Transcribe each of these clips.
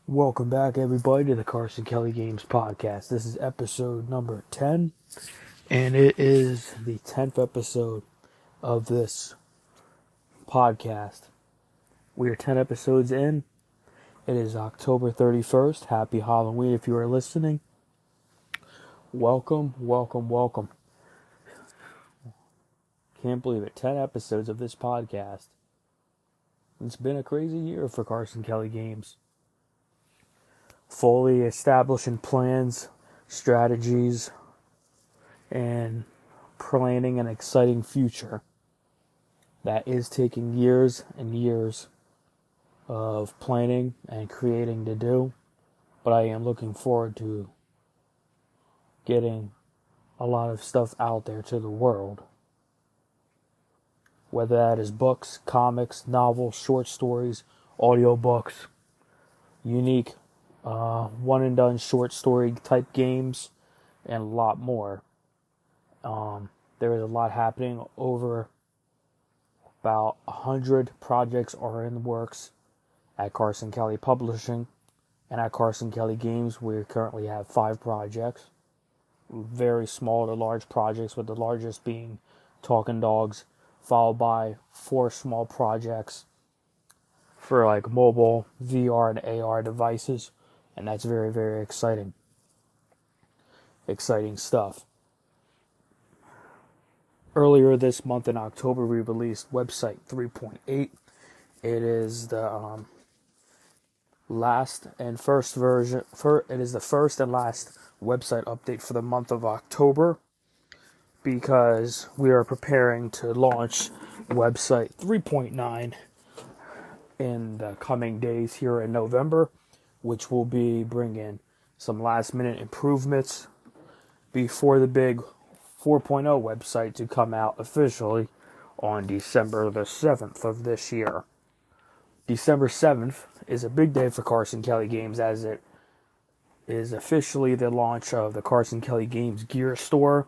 Welcome back, everybody, to the Carson Kelly Games Podcast. This is episode number 10, and it is the 10th episode of this podcast. We are 10 episodes in. It is October 31st. Happy Halloween if you are listening. Welcome, welcome, welcome. Can't believe it. 10 episodes of this podcast. It's been a crazy year for Carson Kelly Games. Fully establishing plans, strategies, and planning an exciting future that is taking years and years of planning and creating to do, but I am looking forward to getting a lot of stuff out there to the world, whether that is books, comics, novels, short stories, audiobooks, unique one and done short story type games, and a lot more. There is a lot happening. Over about 100 projects are in the works at Carson Kelly Publishing, and at Carson Kelly Games we currently have 5 projects, very small to large projects, with the largest being Talking Dogs, followed by 4 small projects for like mobile, VR, and AR devices. And that's very, very exciting. Exciting stuff. Earlier this month in October, we released website 3.8. It is the it is the first and last website update for the month of October, because we are preparing to launch website 3.9 in the coming days here in November, which will be bringing some last-minute improvements before the big 4.0 website to come out officially on December the 7th of this year. December 7th is a big day for Carson Kelly Games, as it is officially the launch of the Carson Kelly Games Gear store.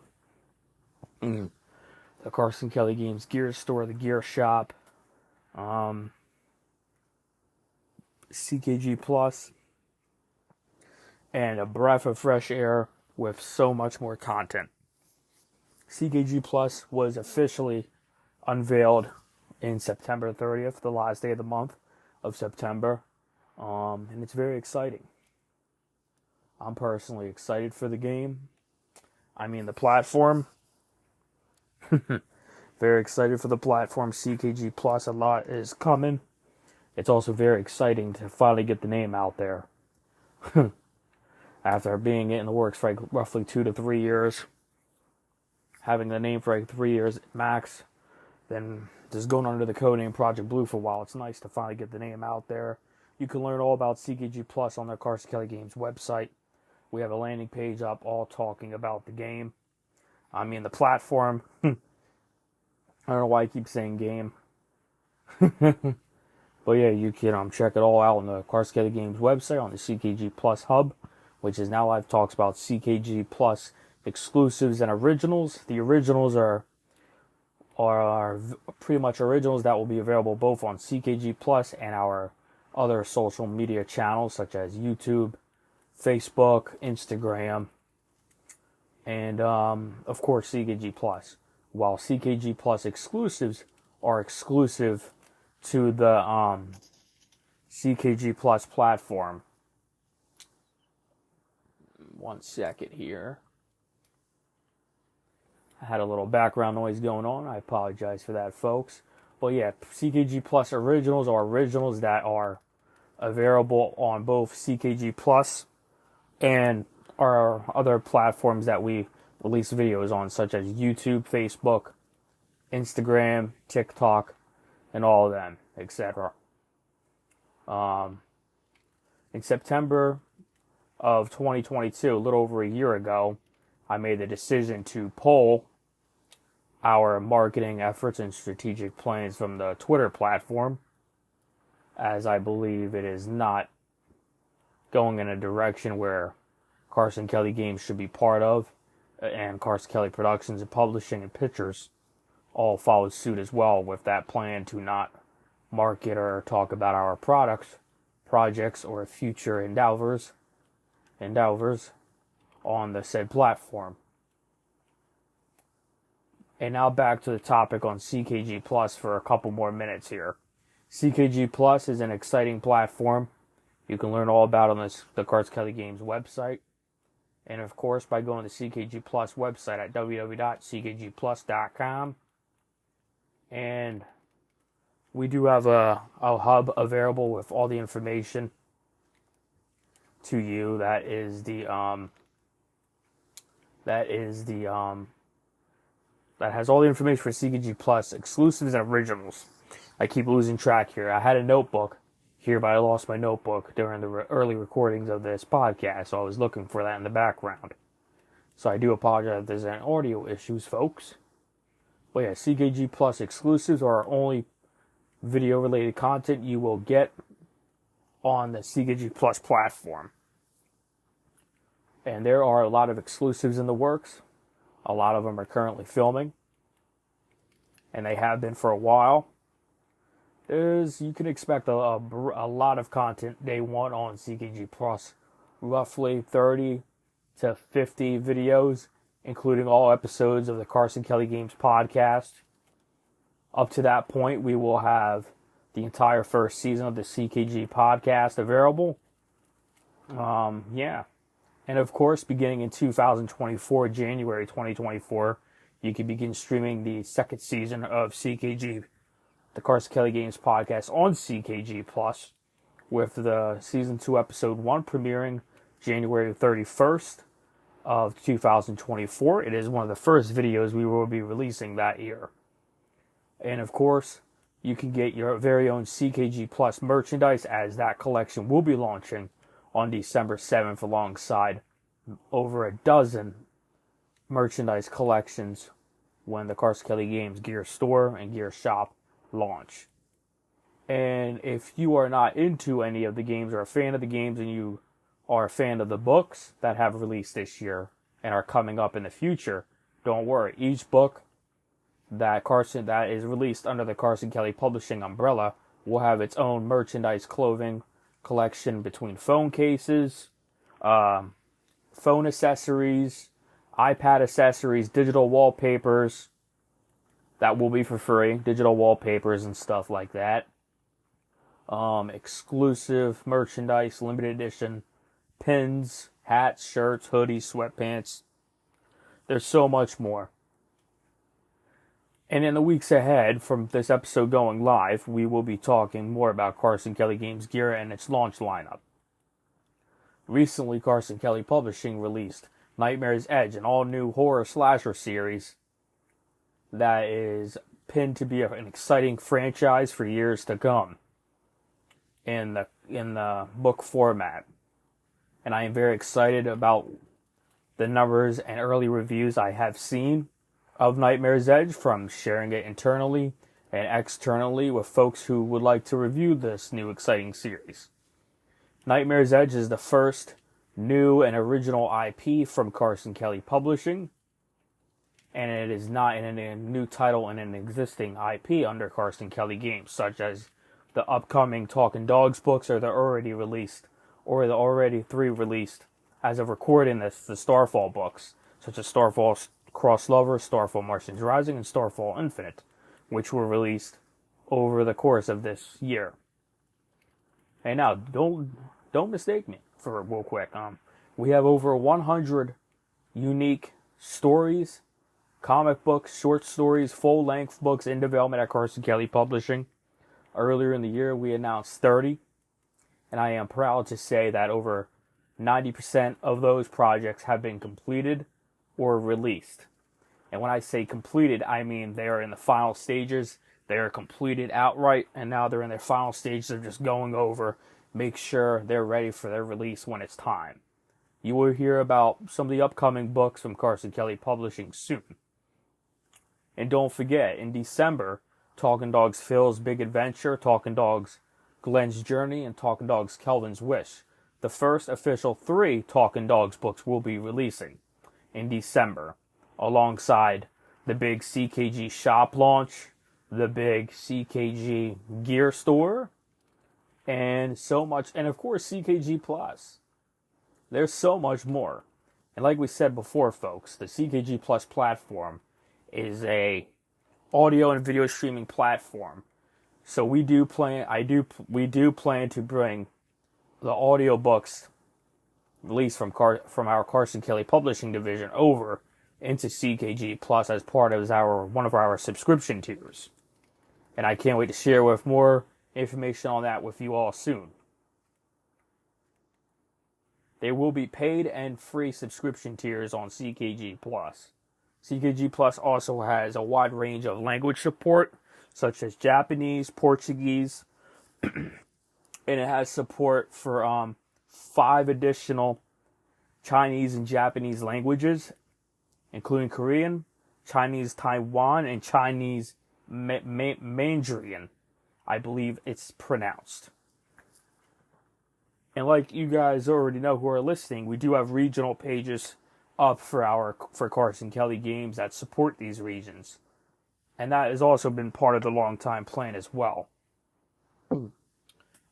The Carson Kelly Games Gear store, the gear shop, CKG Plus, and a breath of fresh air with so much more content. CKG Plus was officially unveiled in September 30th, the last day of the month of September, and it's very exciting. I'm personally excited for the game. I mean, the platform. Very excited for the platform, CKG Plus. A lot is coming. It's also very exciting to finally get the name out there. After being in the works for like roughly 2 to 3 years, having the name for like 3 years max, then just going under the codename Project Blue for a while, it's nice to finally get the name out there. You can learn all about CKG Plus on the Carson Kelly Games website. We have a landing page up all talking about the game. I mean, the platform. I don't know why I keep saying game. But yeah, you can check it all out on the Carson Kelly Games website on the CKG Plus hub, which is now live. Talks about CKG Plus exclusives and originals. The originals are pretty much originals that will be available both on CKG Plus and our other social media channels such as YouTube, Facebook, Instagram, and of course CKG Plus. While CKG Plus exclusives are exclusive to the CKG Plus platform. One second here. I had a little background noise going on. I apologize for that, folks. But yeah, CKG Plus originals are originals that are available on both CKG Plus and our other platforms that we release videos on, such as YouTube, Facebook, Instagram, TikTok, and all of them, etc. In September of 2022, a little over a year ago, I made the decision to pull our marketing efforts and strategic plans from the Twitter platform, as I believe it is not going in a direction where Carson Kelly Games should be part of, and Carson Kelly Productions and Publishing and Pictures all followed suit as well with that plan to not market or talk about our products projects or future endeavors on the said platform. And now back to the topic on CKG Plus for a couple more minutes here. CKG Plus is an exciting platform you can learn all about on the Carson Kelly Games website. And of course, by going to CKG Plus website at www.ckgplus.com. And we do have a hub available with all the information to you. That has all the information for CKG Plus, exclusives and originals. I keep losing track here. I had a notebook here, but I lost my notebook during the early recordings of this podcast, so I was looking for that in the background. So I do apologize if there's any audio issues, folks. But yeah, CKG Plus exclusives are our only video-related content you will get on the CKG Plus platform. And there are a lot of exclusives in the works. A lot of them are currently filming, and they have been for a while. You can expect a lot of content day one on CKG Plus, roughly 30 to 50 videos, including all episodes of the Carson Kelly Games Podcast. Up to that point, we will have the entire first season of the CKG Podcast available. And of course, beginning in 2024, January 2024, you can begin streaming the second season of CKG, the Carson Kelly Games Podcast, on CKG Plus, with the Season 2, Episode 1 premiering January 31st of 2024. It is one of the first videos we will be releasing that year. And of course, you can get your very own CKG Plus merchandise, as that collection will be launching on December 7th alongside over a dozen merchandise collections when the Carson Kelly Games Gear Store and Gear Shop launch. And if you are not into any of the games or a fan of the games, and you are a fan of the books that have released this year and are coming up in the future, don't worry. Each book that is released under the Carson Kelly Publishing umbrella will have its own merchandise clothing collection, between phone cases, phone accessories, iPad accessories, digital wallpapers that will be for free, digital wallpapers and stuff like that. Exclusive merchandise, limited edition pins, hats, shirts, hoodies, sweatpants. There's so much more. And in the weeks ahead, from this episode going live, we will be talking more about Carson Kelly Games Gear and its launch lineup. Recently, Carson Kelly Publishing released Nightmare's Edge, an all-new horror slasher series that is pinned to be an exciting franchise for years to come in the book format. And I am very excited about the numbers and early reviews I have seen of Nightmare's Edge, from sharing it internally and externally with folks who would like to review this new exciting series. Nightmare's Edge is the first new and original IP from Carson Kelly Publishing, and it is not in a new title in an existing IP under Carson Kelly Games, such as the upcoming Talking Dogs books, or the already released, or the already 3 released as of recording this, the Starfall books, such as Starfall Cross Lover, Starfall Martians Rising, and Starfall Infinite, which were released over the course of this year. And now, don't mistake me for real quick. We have over 100 unique stories, comic books, short stories, full-length books in development at Carson Kelly Publishing. Earlier in the year, we announced 30, and I am proud to say that over 90% of those projects have been completed or released. And when I say completed, I mean they are in the final stages. They are completed outright, and now they're in their final stages of just going over, make sure they're ready for their release when it's time. You will hear about some of the upcoming books from Carson Kelly Publishing soon. And don't forget, in December, Talking Dogs Phil's Big Adventure, Talking Dogs Glenn's Journey, and Talking Dogs Kelvin's Wish, the first official 3 Talking Dogs books, will be releasing in December, alongside the big CKG shop launch, the big CKG Gear Store, and so much, and of course CKG Plus. There's so much more. And like we said before, folks, the CKG Plus platform is a audio and video streaming platform. So we do plan to bring the audio books released from our Carson Kelly Publishing division over into CKG Plus as part of one of our subscription tiers. And I can't wait to share with more information on that with you all soon. There will be paid and free subscription tiers on CKG Plus. CKG Plus also has a wide range of language support, such as Japanese, Portuguese, and it has support for 5 additional Chinese and Japanese languages, including Korean, Chinese Taiwan, and Chinese Mandarin, I believe it's pronounced. And like you guys already know who are listening, we do have regional pages up for Carson Kelly Games that support these regions. And that has also been part of the long-time plan as well.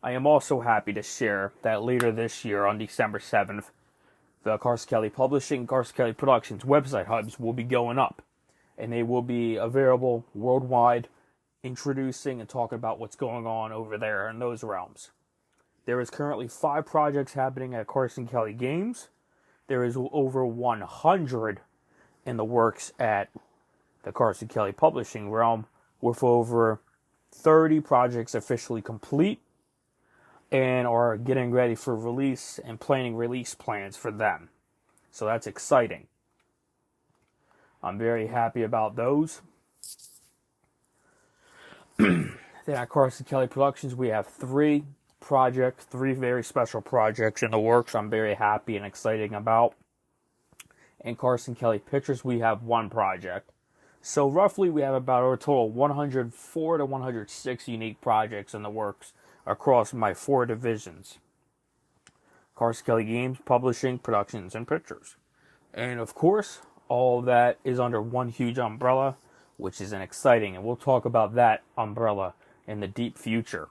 I am also happy to share that later this year, on December 7th, the Carson Kelly Publishing, Carson Kelly Productions website hubs will be going up. And they will be available worldwide, introducing and talking about what's going on over there in those realms. There is currently 5 projects happening at Carson Kelly Games. There is over 100 in the works at the Carson Kelly Publishing realm, with over 30 projects officially complete and are getting ready for release and planning release plans for them. So that's exciting. I'm very happy about those. Then at Carson Kelly Productions, we have 3 very special projects in the works I'm very happy and exciting about. In Carson Kelly Pictures, we have 1 project. So roughly we have about a total 104 to 106 unique projects in the works across my 4 divisions: Carson Kelly Games, Publishing, Productions, and Pictures. And of course, all that is under one huge umbrella, which is exciting, and we'll talk about that umbrella in the deep future.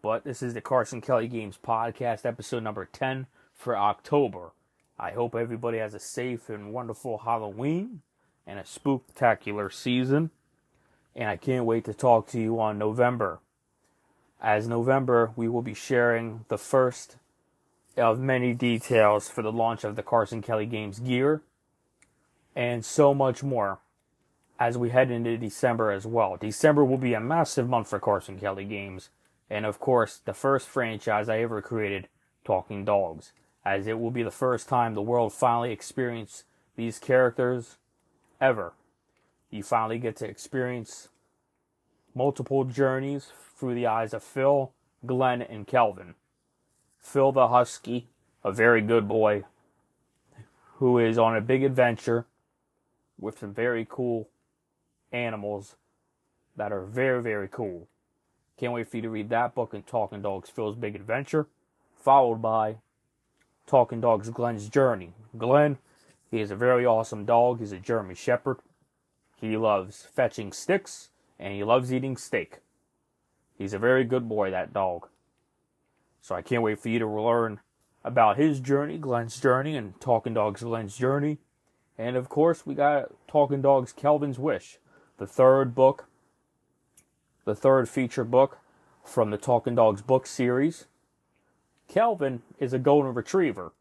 But this is the Carson Kelly Games Podcast, episode number 10 for October. I hope everybody has a safe and wonderful Halloween and a spooktacular season. And I can't wait to talk to you on November. As November, we will be sharing the first of many details for the launch of the Carson Kelly Games Gear, and so much more as we head into December as well. December will be a massive month for Carson Kelly Games. And of course, the first franchise I ever created, Talking Dogs, as it will be the first time the world finally experienced these characters ever. You finally get to experience multiple journeys through the eyes of Phil, Glenn, and Kelvin. Phil the Husky, a very good boy, who is on a big adventure with some very cool animals that are very, very cool. Can't wait for you to read that book and Talking Dogs Phil's Big Adventure, followed by Talking Dogs Glenn's Journey. Glenn, he is a very awesome dog. He's a German Shepherd. He loves fetching sticks, and he loves eating steak. He's a very good boy, that dog. So I can't wait for you to learn about his journey, Glenn's journey, and Talking Dogs Glenn's journey. And of course, we got Talking Dogs Kelvin's Wish, the third feature book from the Talking Dogs book series. Kelvin is a golden retriever.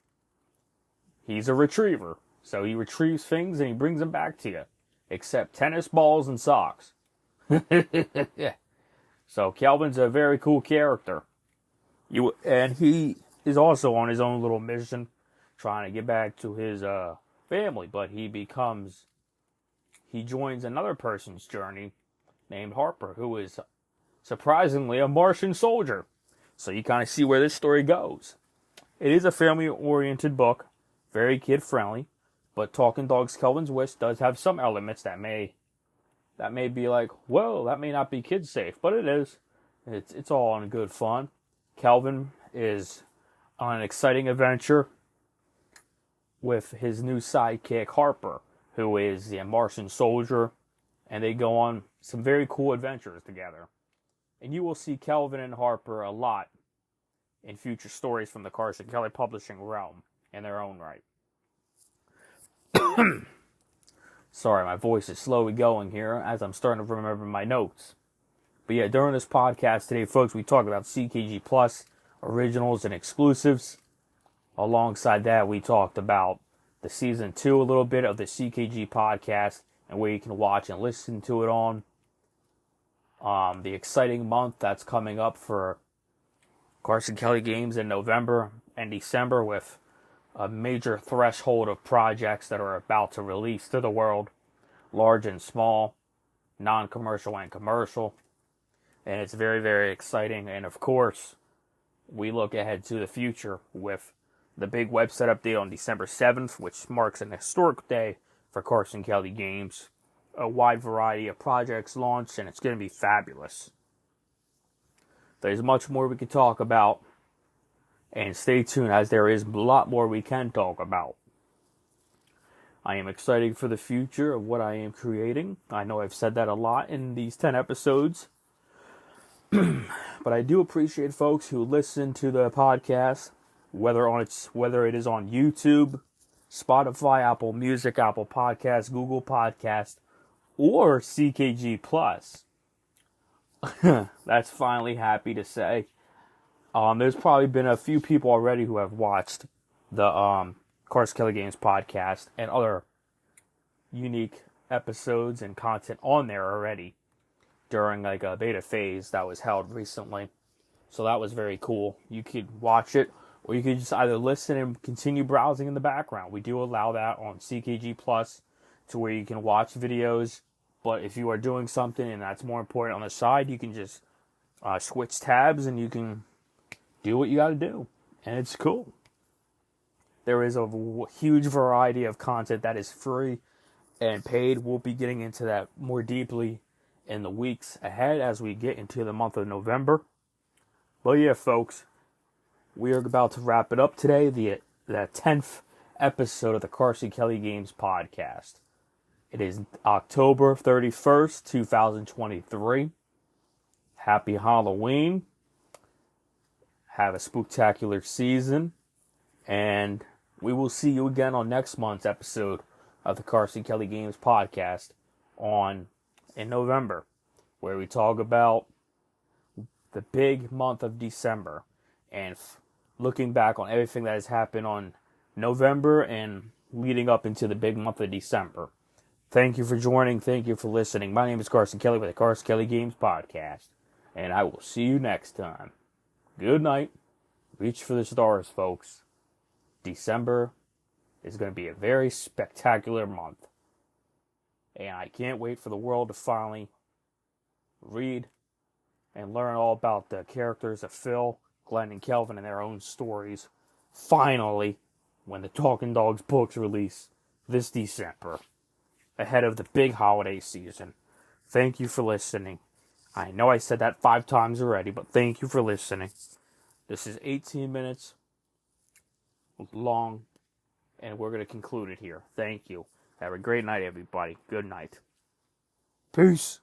He's a retriever, so he retrieves things and he brings them back to you, except tennis balls and socks. So Kelvin's a very cool character. And he is also on his own little mission, trying to get back to his family, but he joins another person's journey named Harper, who is surprisingly a Martian soldier. So you kind of see where this story goes. It is a family-oriented book, very kid-friendly, but Talking Dogs Kelvin's Wish does have some elements that may be like, whoa, that may not be kid-safe, but it is. It's all in good fun. Kelvin is on an exciting adventure with his new sidekick, Harper, who is the Martian soldier, and they go on some very cool adventures together. And you will see Kelvin and Harper a lot in future stories from the Carson Kelly Publishing realm in their own right. Sorry, my voice is slowly going here as I'm starting to remember my notes. But yeah, during this podcast today, folks, we talk about CKG Plus, originals, and exclusives. Alongside that, we talked about the Season 2 a little bit of the CKG podcast and where you can watch and listen to it on. The exciting month that's coming up for Carson Kelly Games in November and December with a major threshold of projects that are about to release to the world, large and small, non-commercial and commercial. And it's very, very exciting. And of course, we look ahead to the future with the big website update on December 7th, which marks an historic day for Carson Kelly Games. A wide variety of projects launched, and it's going to be fabulous. There's much more we could talk about, and stay tuned as there is a lot more we can talk about. I am excited for the future of what I am creating. I know I've said that a lot in these 10 episodes, but I do appreciate folks who listen to the podcast, whether it is on YouTube, Spotify, Apple Music, Apple Podcasts, Google Podcasts, or CKG Plus. That's finally happy to say. There's probably been a few people already who have watched the Carson Kelly Games Podcast and other unique episodes and content on there already during like a beta phase that was held recently. So that was very cool. You could watch it, or you could just either listen and continue browsing in the background. We do allow that on CKG Plus to where you can watch videos. But if you are doing something and that's more important on the side, you can just switch tabs and you can do what you got to do. And it's cool. There is a huge variety of content that is free and paid. We'll be getting into that more deeply in the weeks ahead as we get into the month of November. But yeah, folks, we are about to wrap it up today. The 10th episode of the Carson Kelly Games Podcast. It is October 31st, 2023. Happy Halloween. Have a spooktacular season. And we will see you again on next month's episode of the Carson Kelly Games Podcast in November, where we talk about the big month of December and looking back on everything that has happened on November and leading up into the big month of December. Thank you for joining. Thank you for listening. My name is Carson Kelly with the Carson Kelly Games Podcast, and I will see you next time. Good night. Reach for the stars, folks. December is going to be a very spectacular month, and I can't wait for the world to finally read and learn all about the characters of Phil, Glenn, and Kelvin and their own stories. Finally, when the Talking Dogs books release this December, ahead of the big holiday season. Thank you for listening. I know I said that 5 times already, but thank you for listening. This is 18 minutes long, and we're going to conclude it here. Thank you. Have a great night, everybody. Good night. Peace.